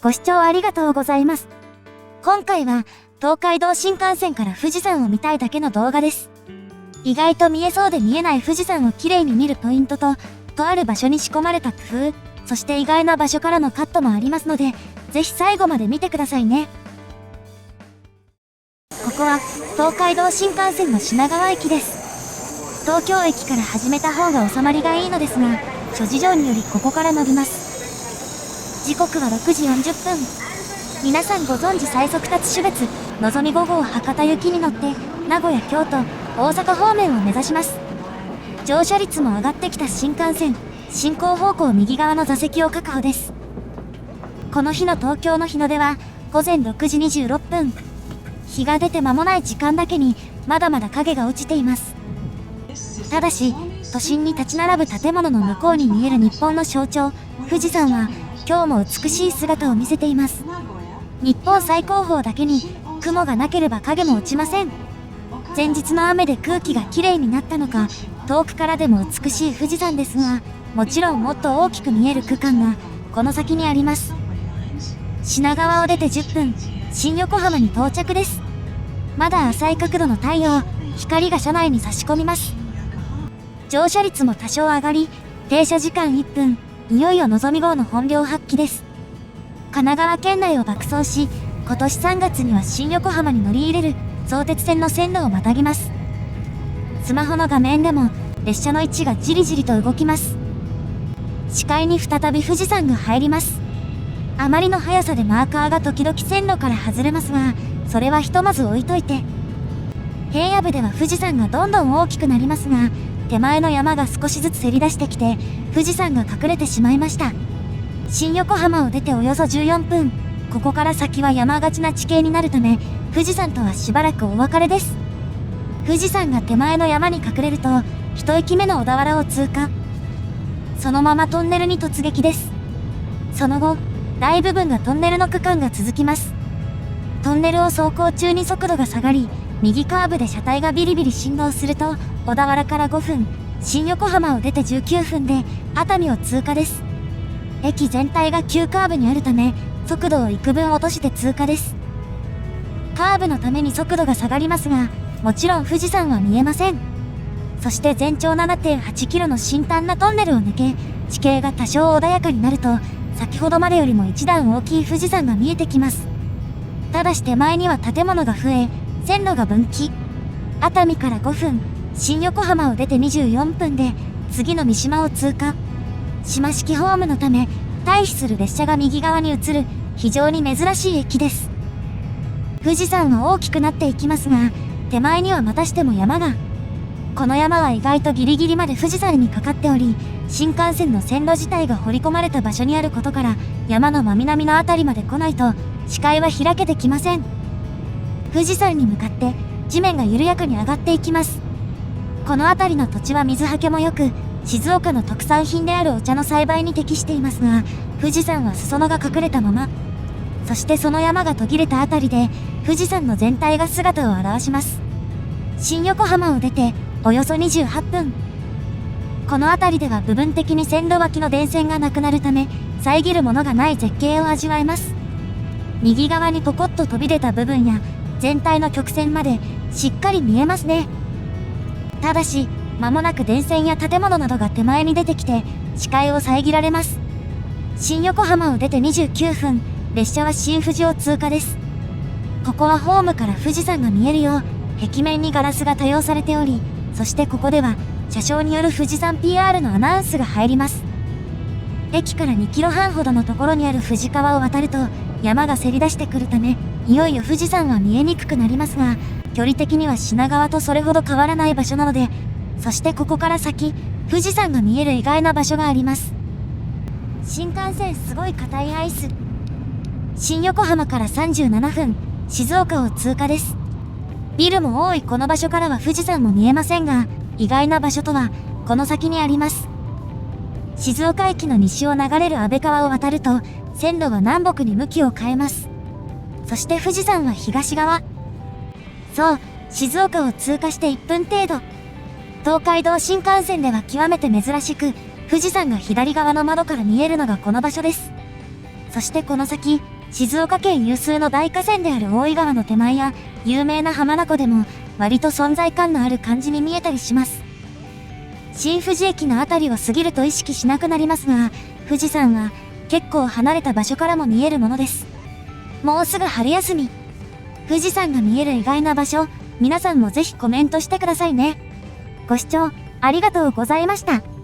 ご視聴ありがとうございます。今回は東海道新幹線から富士山を見たいだけの動画です。意外と見えそうで見えない富士山を綺麗に見るポイントと、とある場所に仕込まれた工夫、そして意外な場所からのカットもありますので、ぜひ最後まで見てくださいね。ここは東海道新幹線の品川駅です。東京駅から始めた方が収まりがいいのですが、諸事情によりここから乗ります。時刻は6時40分。皆さんご存知最速達種別、のぞみ5号博多行きに乗って、名古屋、京都、大阪方面を目指します。乗車率も上がってきた新幹線、進行方向右側の座席を確保です。この日の東京の日の出は、午前6時26分。日が出て間もない時間だけに、まだまだ影が落ちています。ただし、都心に立ち並ぶ建物の向こうに見える日本の象徴、富士山は、今日も美しい姿を見せています。日本最高峰だけに、雲がなければ影も落ちません。前日の雨で空気がきれいになったのか、遠くからでも美しい富士山ですが、もちろんもっと大きく見える区間が、この先にあります。品川を出て10分、新横浜に到着です。まだ浅い角度の太陽、光が車内に差し込みます。乗車率も多少上がり、停車時間1分、いよいよのぞみ号の本領発揮です。神奈川県内を爆走し、今年3月には新横浜に乗り入れる相鉄線の線路をまたぎます。スマホの画面でも列車の位置がじりじりと動きます。視界に再び富士山が入ります。あまりの速さでマーカーが時々線路から外れますが、それはひとまず置いといて。平野部では富士山がどんどん大きくなりますが、手前の山が少しずつせり出してきて、富士山が隠れてしまいました。新横浜を出ておよそ14分、ここから先は山がちな地形になるため、富士山とはしばらくお別れです。富士山が手前の山に隠れると、一駅目の小田原を通過。そのままトンネルに突撃です。その後、大部分がトンネルの区間が続きます。トンネルを走行中に速度が下がり、右カーブで車体がビリビリ振動すると、小田原から5分、新横浜を出て19分で、熱海を通過です。駅全体が急カーブにあるため、速度を幾分落として通過です。カーブのために速度が下がりますが、もちろん富士山は見えません。そして全長 7.8 キロの新丹なトンネルを抜け、地形が多少穏やかになると、先ほどまでよりも一段大きい富士山が見えてきます。ただし手前には建物が増え、線路が分岐。熱海から5分、新横浜を出て24分で、次の三島を通過。島式ホームのため、退避する列車が右側に移る、非常に珍しい駅です。富士山は大きくなっていきますが、手前にはまたしても山が。この山は意外とギリギリまで富士山にかかっており、新幹線の線路自体が掘り込まれた場所にあることから、山の真南のあたりまで来ないと、視界は開けてきません。富士山に向かって、地面が緩やかに上がっていきます。この辺りの土地は水はけも良く、静岡の特産品であるお茶の栽培に適していますが、富士山は裾野が隠れたまま。そしてその山が途切れたあたりで、富士山の全体が姿を現します。新横浜を出て、およそ28分。この辺りでは部分的に線路脇の電線がなくなるため、遮るものがない絶景を味わえます。右側にポコッと飛び出た部分や、全体の曲線まで、しっかり見えますね。ただし、間もなく電線や建物などが手前に出てきて、視界を遮られます。新横浜を出て29分、列車は新富士を通過です。ここはホームから富士山が見えるよう、壁面にガラスが多用されており、そしてここでは、車掌による富士山 PR のアナウンスが入ります。駅から2キロ半ほどのところにある富士川を渡ると、山がせり出してくるため、いよいよ富士山は見えにくくなりますが、距離的には品川とそれほど変わらない場所なので、そしてここから先、富士山が見える意外な場所があります。新幹線すごい硬いアイス。新横浜から37分、静岡を通過です。ビルも多いこの場所からは富士山も見えませんが、意外な場所とは、この先にあります。静岡駅の西を流れる安倍川を渡ると、線路は南北に向きを変えます。そして富士山は東側。そう、静岡を通過して1分程度。東海道新幹線では極めて珍しく、富士山が左側の窓から見えるのがこの場所です。そしてこの先、静岡県有数の大河川である大井川の手前や、有名な浜名湖でも、割と存在感のある感じに見えたりします。新富士駅のあたりを過ぎると意識しなくなりますが、富士山は結構離れた場所からも見えるものです。もうすぐ春休み。富士山が見える意外な場所、皆さんもぜひコメントしてくださいね。ご視聴ありがとうございました。